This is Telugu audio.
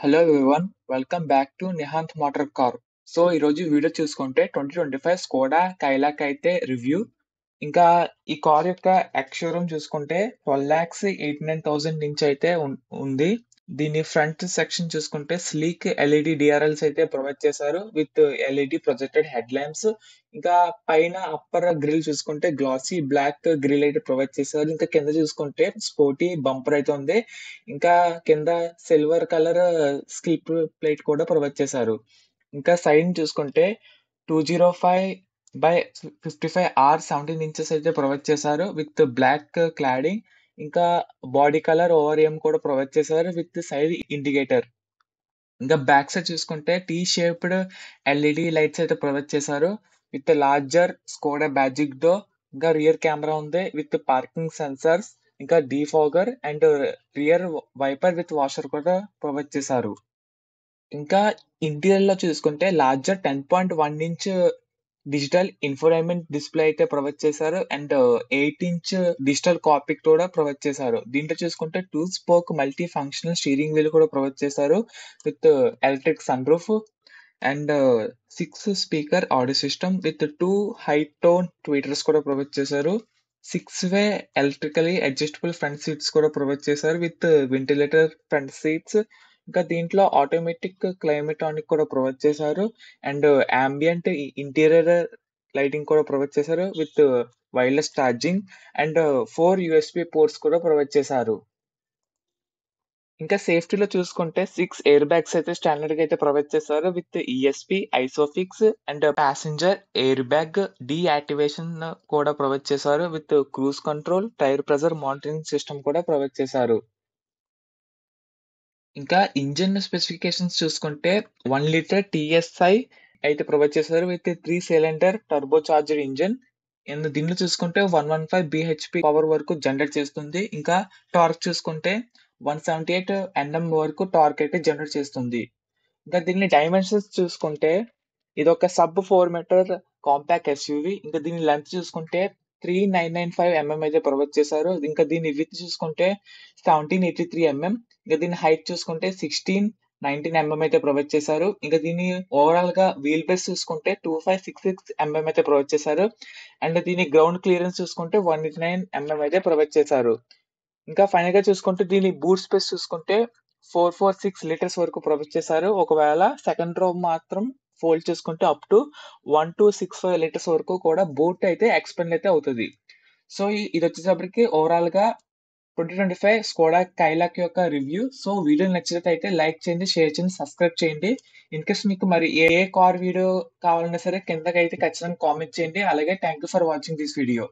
Hello everyone, welcome back to Nihant motor car. So ఈరోజు వీడియో చూసుకుంటే 2025 స్కోడా కైలాక్ అయితే రివ్యూ. ఇంకా ఈ కార్ యొక్క ఎక్స్ షోరూమ్ చూసుకుంటే 12,89,000 నుంచి అయితే ఉంది. దీని ఫ్రంట్ సెక్షన్ చూసుకుంటే స్లీక్ ఎల్ఈడి డిఆర్ఎల్స్ అయితే ప్రొవైడ్ చేశారు with LED projected head lamps. ఇంకా పైన అప్పర్ గ్రిల్ చూసుకుంటే గ్లాసీ బ్లాక్ గ్రిల్ అయితే ప్రొవైడ్ చేశారు. ఇంకా కింద చూసుకుంటే స్పోర్టీ బంపర్ అయితే ఉంది. ఇంకా కింద సిల్వర్ కలర్ స్కిప్ ప్లేట్ కూడా ప్రొవైడ్ చేశారు. ఇంకా సైడ్ చూసుకుంటే 205/55 17 ఇంచెస్ అయితే ప్రొవైడ్ చేశారు విత్ బ్లాక్ క్లాడింగ్. ఇంకా బాడీ కలర్ ఓవర్ కూడా ప్రొవైడ్ చేశారు విత్ సైడ్ ఇండికేటర్. ఇంకా బ్యాక్ సైడ్ చూసుకుంటే టీ షేప్డ్ ఎల్ఈడి లైట్స్ అయితే ప్రొవైడ్ చేశారు విత్ లార్జర్ స్కోడా బ్యాజిక్ డోర్. ఇంకా రియర్ కెమెరా ఉంది విత్ పార్కింగ్ సెన్సర్స్. ఇంకా defogger and rear wiper with washer కూడా ప్రొవైడ్ చేశారు. ఇంకా ఇంటీరియర్ లో చూసుకుంటే larger 10.1 inch digital infotainment display అయితే ప్రొవైడ్ చేశారు అండ్ 8 ఇంచ్ డిజిటల్ కాక్పిట్ కూడా ప్రొవైడ్ చేశారు. దీంట్లో చూసుకుంటే 2 spoke multi functional steering wheel కూడా ప్రొవైడ్ చేశారు with electric sunroof and 6 speaker audio system with 2 high tone tweeters కూడా ప్రొవైడ్ చేశారు. 6-వే ఎలక్ట్రికలీ అడ్జస్టబుల్ ఫ్రంట్ సీట్స్ కూడా ప్రొవైడ్ చేశారు విత్ వెంటిలేటర్ ఫ్రంట్ సీట్స్. ఇంకా దీంట్లో ఆటోమేటిక్ క్లైమేటానిక్ కూడా ప్రొవైడ్ చేశారు అండ్ ambient ఇంటీరియర్ లైటింగ్ కూడా ప్రొవైడ్ చేశారు with wireless charging and 4 USB ports కూడా ప్రొవైడ్ చేశారు. ఇంకా సేఫ్టీలో చూసుకుంటే 6 ఎయిర్ బ్యాగ్స్ అయితే స్టాండర్డ్ గా అయితే ప్రొవైడ్ చేశారు with ESP, isofix and passenger airbag deactivation కూడా ప్రొవైడ్ చేశారు with cruise control, tyre pressure monitoring system కూడా ప్రొవైడ్ చేశారు. ఇంకా ఇంజిన్ స్పెసిఫికేషన్స్ చూసుకుంటే 1 లీటర్ టీఎస్ఐ అయితే ప్రొవైడ్ చేశారు with 3 cylinder turbocharger engine. దీనిలో చూసుకుంటే 115 బిహెచ్పి పవర్ వరకు జనరేట్ చేస్తుంది. ఇంకా టార్క్ చూసుకుంటే 178 ఎన్ఎం వరకు టార్క్ అయితే జనరేట్ చేస్తుంది. ఇంకా దీని డైమెన్షన్స్ చూసుకుంటే ఇది ఒక సబ్ 4 మీటర్ కాంపాక్ట్ ఎస్యూవి. ఇంకా దీని లెంత్ చూసుకుంటే 3995 mm అయితే ప్రొవైడ్ చేశారు. ఇంకా దీని విత్ చూసుకుంటే 1783 mm. ఇంకా దీని హైట్ చూసుకుంటే 1619 mm అయితే ప్రొవైడ్ చేశారు. ఇంకా దీని ఓవరాల్ గా వీల్ బేస్ చూసుకుంటే 2566 mm అయితే ప్రొవైడ్ చేశారు అండ్ దీని గ్రౌండ్ క్లియరెన్స్ చూసుకుంటే 189 mm అయితే ప్రొవైడ్ చేశారు. ఇంకా ఫైనల్ గా చూసుకుంటే దీని బూట్ స్పేస్ చూసుకుంటే 446 లీటర్స్ వరకు ప్రొవైడ్ చేశారు. ఒకవేళ సెకండ్ రో మాత్రం ఫోల్డ్ చేసుకుంటే అప్ టు 1265 లీటర్స్ వరకు కూడా బూట్ అయితే ఎక్స్పెండ్ అయితే అవుతుంది. సో ఇది వచ్చేసరికి ఓవరాల్ గా 2025 స్కోడా కైలాక్ యొక్క రివ్యూ. సో వీడియో నచ్చినట్లయితే లైక్ చేయండి, షేర్ చేయండి, సబ్స్క్రైబ్ చేయండి. ఇన్ కేస్ మీకు మరి ఏ కార్ వీడియో కావాలన్నా సరే కిందకైతే ఖచ్చితంగా కామెంట్ చేయండి. అలాగే thank you for watching this video.